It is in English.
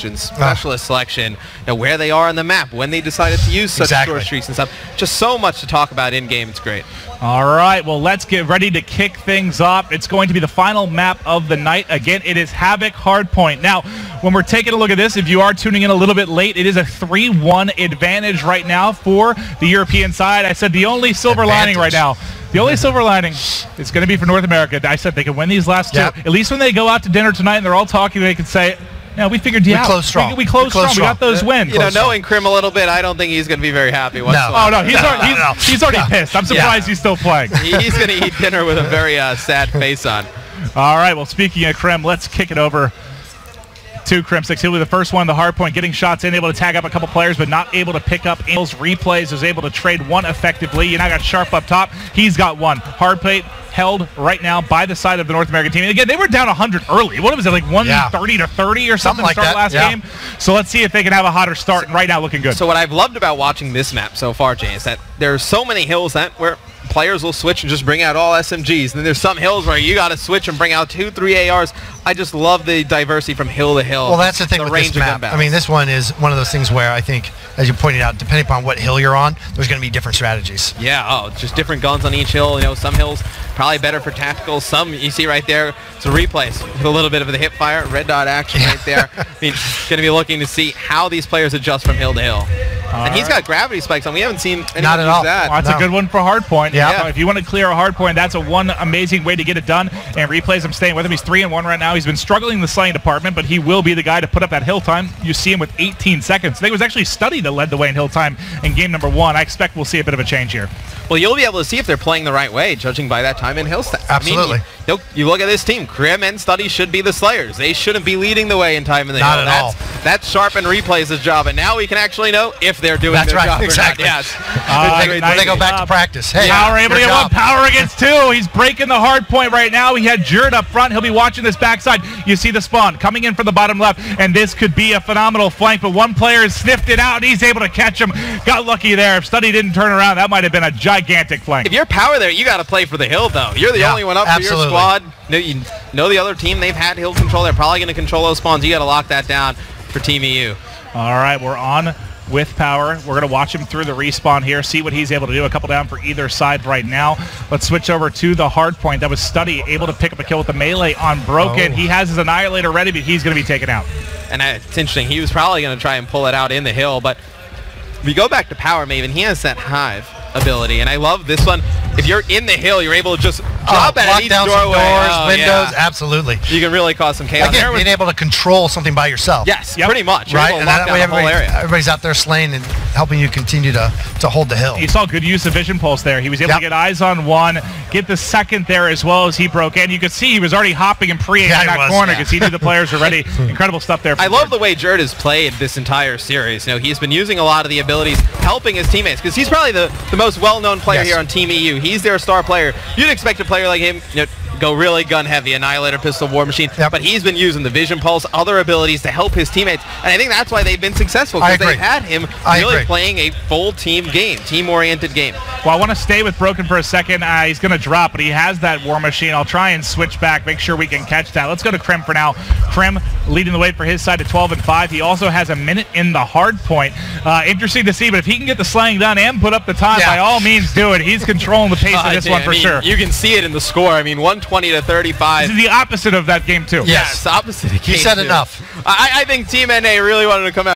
agents, specialist selection, where they are on the map, when they decided to use such short streaks and stuff. Just so much to talk about in-game. It's great. All right, well, let's get ready to kick things off. It's going to be the final map of the night. Again, it is HAVOC Hardpoint. Now, when we're taking a look at this, if you are tuning in a little bit late, it is a 3-1 advantage right now for the European side. I said the only silver lining right now, the only silver lining is going to be for North America. I said they can win these last two. At least when they go out to dinner tonight and they're all talking, they can say, yeah, we figured you out. Closed strong. We closed strong. We got those wins. You know, knowing Krim a little bit, I don't think he's going to be very happy whatsoever. Oh, no, he's already pissed. I'm surprised he's still playing. He's going to eat dinner with a very sad face on. All right, well, speaking of Krim, let's kick it over to Crimsix. He'll be the first one, the hard point, getting shots in, able to tag up a couple players, but not able to pick up angles. Replays, was able to trade one effectively. You now got Sharp up top. He's got one. Hard plate held right now by the side of the North American team. And again, they were down 100 early. What was it, like 130 to 30 or something to start last game? So let's see if they can have a hotter start. And right now, looking good. So what I've loved about watching this map so far, Jay, is that there's so many hills where players will switch and just bring out all SMGs. And then there's some hills where you got to switch and bring out 2-3 ARs. I just love the diversity from hill to hill. Well, that's the thing with this map. I mean, this one is one of those things where I think, as you pointed out, depending upon what hill you're on, there's going to be different strategies. Yeah, just different guns on each hill. You know, some hills probably better for tactical. Some, you see right there, it's a replays with a little bit of the hip fire, red dot action right there. I mean, going to be looking to see how these players adjust from hill to hill. And he's got gravity spikes on. We haven't seen anyone use that. Well, that's a good one for hardpoint. Yeah. If you want to clear a hardpoint, that's one amazing way to get it done. And replays, I'm staying with him. He's 3-1 right now. He's been struggling in the slaying department, but he will be the guy to put up that hill time. You see him with 18 seconds. I think it was actually Study that led the way in hill time in game number 1. I expect we'll see a bit of a change here. Well, you'll be able to see if they're playing the right way, judging by that time in hill stats. Absolutely. I mean, you look at this team. Krim and Study should be the slayers. They shouldn't be leading the way in time in the hill. Not at all. That's Sharp and Replays' job, and now we can actually know if they're doing their job exactly. or not. Yes. When they go back to practice. Hey, Power able to get one. Power against 2. He's breaking the hard point right now. He had Jerd up front. He'll be watching this backside. You see the spawn coming in from the bottom left, and this could be a phenomenal flank, but one player has sniffed it out, and he's able to catch him. Got lucky there. If Study didn't turn around, that might have been a gigantic flank. If you're Power there, you got to play for the hill, though. You're the only one up for your squad. You know the other team, they've had hill control. They're probably going to control those spawns. You got to lock that down for Team EU. All right, we're on with Power. We're going to watch him through the respawn here, see what he's able to do. A couple down for either side right now. Let's switch over to the hard point. That was Study, able to pick up a kill with the melee on Broken. He has his Annihilator ready, but he's going to be taken out. And it's interesting. He was probably going to try and pull it out in the hill, but if you go back to Power Maven, he has that Hive ability, and I love this one. If you're in the hill, you're able to just drop at each doorway. Windows, absolutely. You can really cause some chaos. Again, being able to control something by yourself. Yes, pretty much. Right, and that way everybody's out there slaying and helping you continue to hold the hill. You saw good use of Vision Pulse there. He was able to get eyes on one, get the second there as well as he broke in. You could see he was already hopping and pre-aiming in that corner because he knew the players were ready. Incredible stuff there. I love the way Jerd has played this entire series. You know, he's been using a lot of the abilities, helping his teammates, because he's probably the most well-known player here on Team EU. He's their star player. You'd expect a player like him, go really gun heavy, Annihilator, Pistol, War Machine, but he's been using the Vision Pulse, other abilities to help his teammates, and I think that's why they've been successful, because they've had him really playing a full team game, team-oriented game. Well, I want to stay with Broken for a second. He's going to drop, but he has that War Machine. I'll try and switch back, make sure we can catch that. Let's go to Krim for now. Krim leading the way for his side at 12-5. He also has a minute in the hard point. Interesting to see, but if he can get the slaying done and put up the time, by all means do it. He's controlling the pace of this one for sure. You can see it in the score. I mean, 120 to 35. This is the opposite of that game, too. Yes, opposite of game You said enough. I think Team NA really wanted to come out